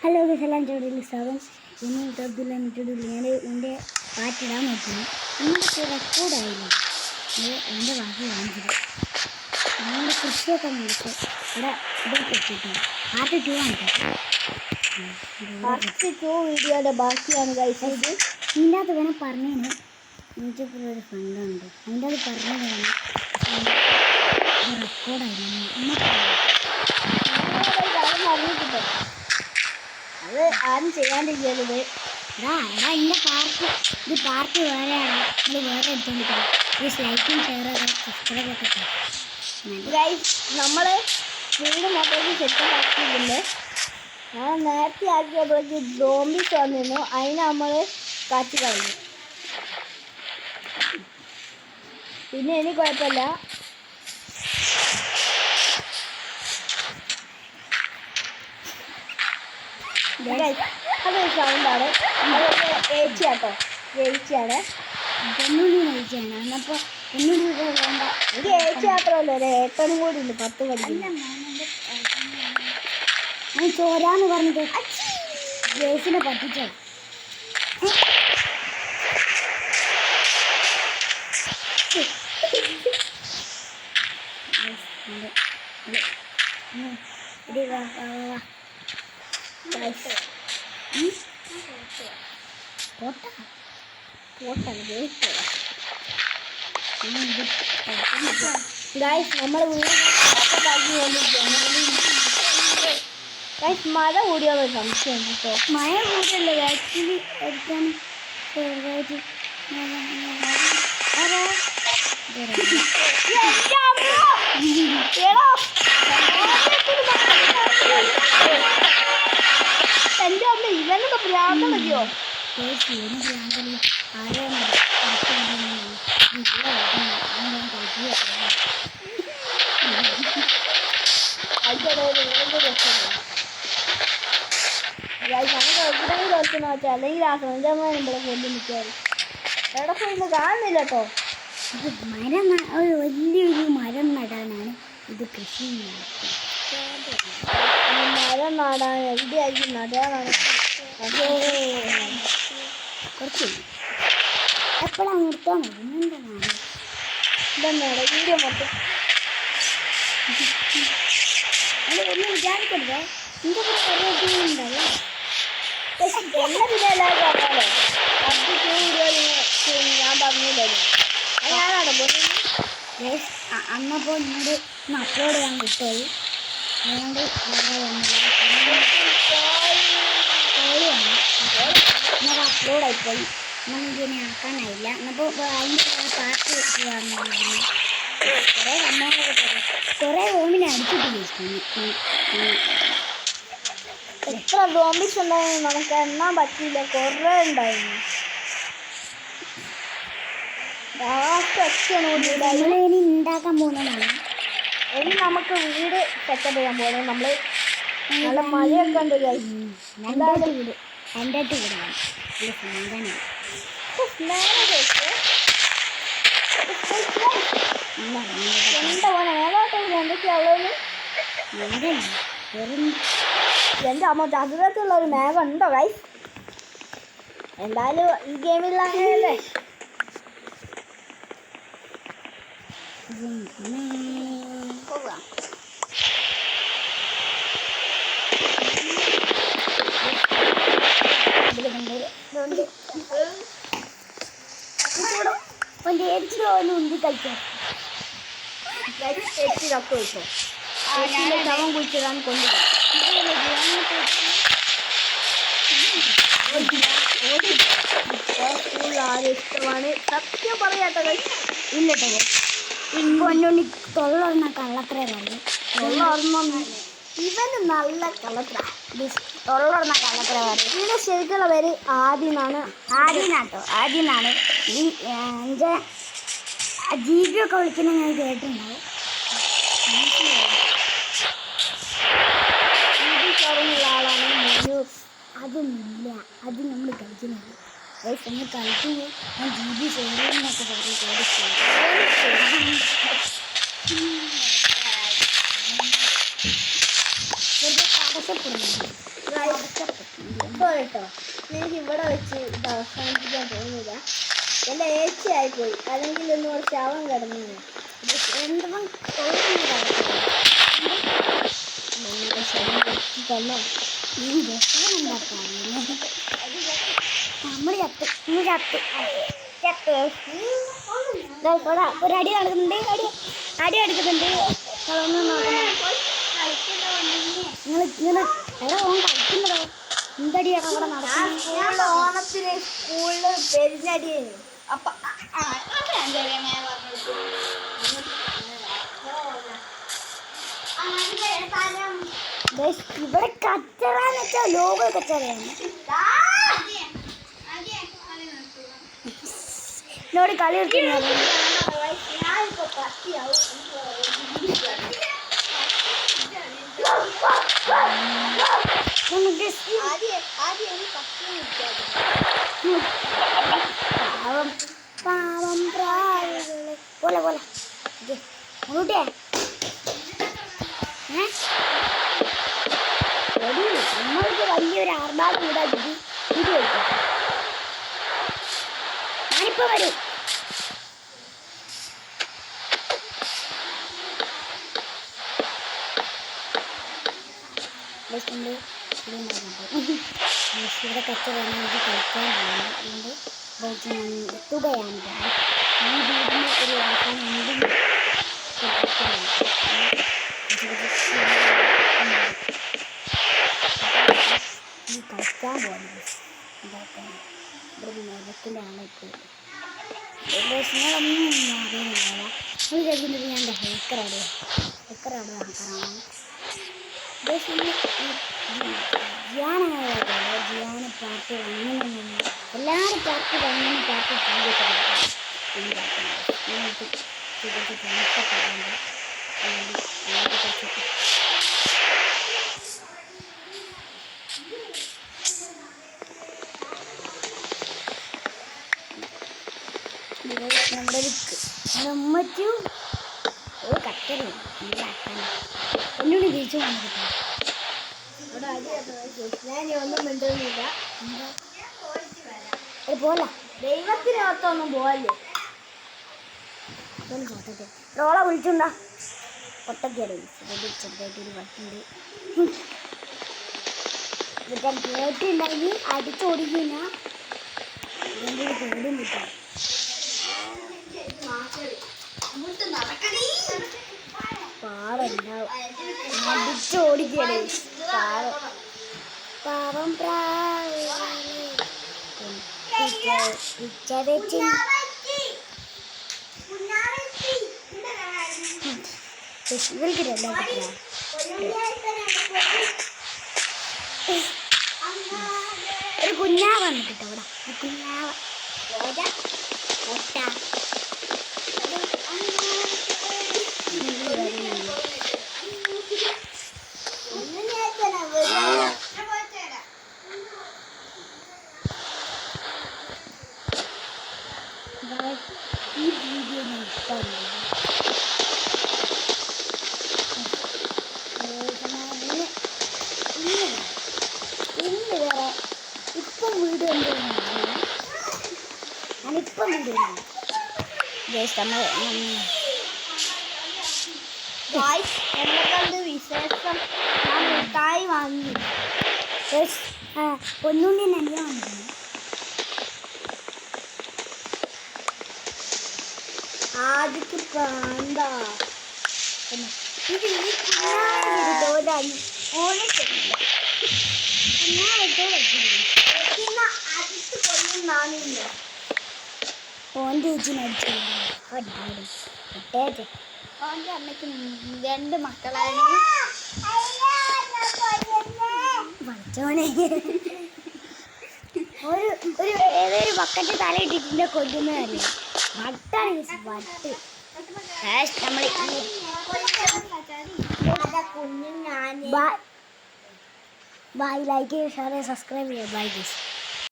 Hello എല്ലാം ചോദ്യം സ്വാഗതം. ഇനി തൊട്ടില്ല ഞാൻ എൻ്റെ പാട്ടിടാൻ നോക്കുന്നു. നിങ്ങൾക്ക് റെക്കോർഡായില്ല, എൻ്റെ ബാക്കി കാണിച്ചത് നിങ്ങളുടെ കൃഷിയൊക്കെ നോക്കി ഇവിടെ ഇതൊക്കെ എത്തിയിട്ടുണ്ട്. പാർട്ട് 2 ആണ്. പാർട്ട് 2 വീഡിയോയുടെ ബാക്കിയാണ് കഴിച്ചത്. ഇതിൻ്റെ അകത്ത് വേണം പറഞ്ഞതിന് എനിക്കിപ്പോഴൊരു ഫണ്ടുണ്ട്. അതിൻ്റെ അത് പറഞ്ഞതാണ് റെക്കോർഡായില്ല. പറഞ്ഞിട്ടുണ്ട് അത് ആരും ചെയ്യാണ്ടിരിക്കരുത്. ഇതിൻ്റെ പാർട്ട് വേറെയാണ്. ഇത് വേറെ എടുത്തോണ്ടിരിക്കണം. ഈ ലൈക്കും ഷെയറൊക്കെ സബ്സ്ക്രൈബൊക്കെ ഗൈസ് നമ്മൾ വീട് മൊത്തത്തിൽ സെറ്റപ്പ് ആക്കിയിട്ടുണ്ട്. ഞാൻ നേരത്തെ ആക്കിയപ്പോഴേക്ക് സോംബീസ് വന്നിരുന്നു. അതിന് നമ്മൾ കാച്ചു കളഞ്ഞു. പിന്നെ എനിക്ക് കുഴപ്പമില്ല. അതൊരു സൗണ്ടാണ്. അതൊക്കെ ഏച്ചിയാട്ടോ, ഏച്ചിയാണ്. അപ്പോൾ ഒന്നുകൂടി വേണ്ട. ഇത് ഏച്ചി മാത്രമല്ല, ഒരു ഏട്ടനും കൂടി ഉണ്ട് 10 പഠിക്കില്ല. ചോരാന്ന് പറഞ്ഞിട്ട് ജേസിനെ പറ്റിച്ചോ. ഗൈസ് നമ്മൾ മഴ കൂടിയാൽ സംശയം കേട്ടോ. മഴ കൂടിയല്ലേ ആക്ച്വലി എടുക്കാൻ ചെറുതായിട്ട് എൻ്റെ അമ്മ ഇവനൊക്കെ ഭ്രാന്ത് മതിയോ? അല്ലെങ്കിൽ ആ സ്വന്തമായി നമ്മളെ കൊല്ലി നിൽക്കാറ് എവിടെ പോയി കാണുന്നില്ല കേട്ടോ. ഇത് മരം ഒരു വലിയൊരു മരം നടാനാണ് ഇത് കൃഷി. മരം നടാൻ എവിടെയായിരിക്കും നടാനാണ്. കുറച്ച് എപ്പോഴാണ് നിർത്താൻ എന്താണ് ഇതെന്നാണ് വീഡിയോ മൊത്തം. ഒന്നും വിചാരിക്കരുത്. എൻ്റെ ഉണ്ടല്ലോ എല്ലാ പിന്നെ എല്ലാവരും അറിയാലോ. പാർട്ട് 2 വീഡിയോ ഞാൻ പറഞ്ഞില്ലല്ലോ. ഞാനാണോ അന്നപ്പോൾ നിന്നോട് ഒന്ന് അപ്ലോഡ് ചെയ്യാൻ കിട്ടുമത്. അതുകൊണ്ട് എന്നാൽ അപ്ലോഡ് ആയിപ്പോയി. നമുക്ക് ഇനി ആക്കാനായില്ല. എന്നപ്പോൾ അതിൻ്റെ പാർട്ട് പറഞ്ഞു കുറേ അമ്മകളൊക്കെ പറയും. കുറേ റൂമിനെ അടിച്ചിട്ട് എത്ര സോംബീസ് ഉണ്ടായിരുന്നു നമുക്ക് എണ്ണാൻ പറ്റിയില്ല. കുറേ ഉണ്ടായിരുന്നു. ഇനി ഉണ്ടാക്കാൻ പോകുന്നതാണ്. ഇനി നമുക്ക് വീട് സെറ്റപ്പ് ചെയ്യാൻ പോകുന്നത്. നമ്മൾ നല്ല മഴയൊക്കെ ഉണ്ട്. രണ്ടായിട്ട് വീട് വേണം. എന്താ പോലെ മേലോട്ട് എന്തൊക്കെയാ ഉള്ളത്? എൻ്റെ അമ്മ ചതുരത്തിലുള്ള ഒരു മേഘം ഉണ്ടോ ഗൈസ്? എന്തായാലും ഈ ഗെയിമിലാണല്ലേ. ഉന്തി കഴിച്ചോ കപ്പ് വെച്ചോ. ശവം കുഴിച്ചിടാൻ കൊണ്ടുപോകും. ആരും ഇഷ്ടമാണ് സത്യം പറയാട്ടോ. ഇല്ലട്ടോ ഇപ്പൊന്നോണ്ട് തൊള്ളൊന്ന കള്ളത്ര പറഞ്ഞു. ഇവന് നല്ല കളത്ര തൊള്ളർന്ന കള്ളത്ര പറഞ്ഞു. ഇതിൻ്റെ ശരിക്കുള്ള പേര് ആദിനാണ്. ആദ്യനാണ് ഈ എൻ്റെ ജീവിയൊക്കെ വിളിക്കുന്നത് ഞാൻ കേട്ടിട്ടുണ്ടാവും. ഷോറുള്ള ആളാണ് മനു. അതൊന്നുമില്ല, അത് നമ്മൾ കളിക്കുന്നത്. നമ്മൾ കളിക്കുമ്പോൾ ഞാൻ ജീവി ഷെയറിനൊക്കെ പറഞ്ഞു വെറുതെ തടസ്സപ്പെടുന്നു. ഇപ്പോൾ കേട്ടോ എനിക്ക് ഇവിടെ വെച്ച് ഇത് അവസാനിപ്പിക്കാൻ തോന്നുന്നില്ല. എൻ്റെ ഏച്ചയായിപ്പോയി, അല്ലെങ്കിൽ ഒന്ന് കുറച്ച് അവൻ കിടന്നു എന്തെങ്കിലും തന്നെ ഈ രസം ഉണ്ടാക്കാറില്ല. നമ്മൾ ചത്ത് നമ്മൾ ചത്ത് ഒരു അടി നടക്കുന്നുണ്ട്, അടി എടുക്കുന്നുണ്ട്. ഒന്നും നോക്കണം, നിങ്ങൾ ഇങ്ങനെ എവിടെ ഓൻ കളിക്കുന്നതോ എന്തടിയാണ് അവിടെ നടക്കുന്നത്? ഓണത്തിന് സ്കൂളിൽ പെരുന്നടിയേനു. അപ്പം ഇവിടെ കച്ചറാന്ന് വെച്ചാൽ ലോക കച്ചറയാണ്. എന്നോട് കളി കളിക്കുന്നത് ഞാനിപ്പോ പട്ടിയാവും. പാവം പ്രാവുകളെ പോലെ പോലെ മുന്നൂട്ടിയേ നമ്മൾക്ക് വലിയൊരു ആർഭാടം ഉണ്ടാക്കി ഇത് വയ്ക്കാം. ഞാനിപ്പോ വരും. ഇവിടെ കച്ചവടം എനിക്ക് കഴിക്കാൻ പോകുന്നു. അതുകൊണ്ട് എത്തുകയാണ്. ഈ വീടിന് ഒരു അവസാനം എന്തും ഈ കളിക്കാൻ പോകുന്നത് ഉണ്ടാക്കാൻ ഇവിടെ മരത്തിൻ്റെ ആളിപ്പോൾ നിങ്ങളൊന്നും അറിയുന്നില്ല. ഒരു കഴിക്കുന്നത് ഞാൻ എൻ്റെ ഹേക്കറാണ് കാണാൻ ജിയാന പാർട്ടി അങ്ങനെ എല്ലാവരും പാർട്ടി അങ്ങനെ പാർട്ടി നമ്മുടെ നമ്മറ്റും ഒരു കട്ടറും എന്നോട് ജയിച്ചു വന്നിട്ടോ. ഞാൻ ഒന്നും മിണ്ടുന്നില്ല. പോല ദൈവത്തിനകത്തൊന്നും പോവല്ലേ. റോളെ വിളിച്ചുണ്ടാ പൊട്ടക്കേട് ചെറുതായിട്ടൊരു വട്ടുണ്ട്. കേട്ടുണ്ടെങ്കിൽ അടിച്ചോടിക്കുന്ന എന്തൊരു പേടും കിട്ടും. പാവണ്ടാവും അടിച്ചോടിക്കണേ പാവം ഇവർക്കില്ല ഒരു കുഞ്ഞാവ് വന്നിട്ടോ ഇവിടെ കുഞ്ഞാവ് ഈ വീഡിയോ ഞാൻ ഇന്ന് വേറെ ഇപ്പം വീഡിയോ ഞാനിപ്പം വീഡിയോ എന്നെക്കൊണ്ട് വിശേഷം ഞാൻ മിഠായി വാങ്ങി. ഒന്നുകൂടി നല്ല വന്നിട്ടുണ്ട്. ആദ്യക്ക് പ്രാന്താ ഇത് ഈ കുഞ്ഞാവില്ല അടുത്ത് കൊല്ലുന്നാണില്ല. ഓൻ്റെ ചേച്ചിനടിച്ചു ഒട്ടേറ്റ് ഓൻ്റെ അമ്മയ്ക്ക് 2 മക്കളാണ്. പഠിച്ചോനെ ഒരു ഏതൊരു ബക്കറ്റ് തലയിട്ടിട്ടില്ല കൊല്ലുന്നതല്ലേ വട്ടാണ് വട്ട്. നമ്മൾ കുഞ്ഞു ഞാൻ ബൈ ലൈക്ക് ഷെയർ സബ്സ്ക്രൈബ് ചെയ്യുക. Bye guys.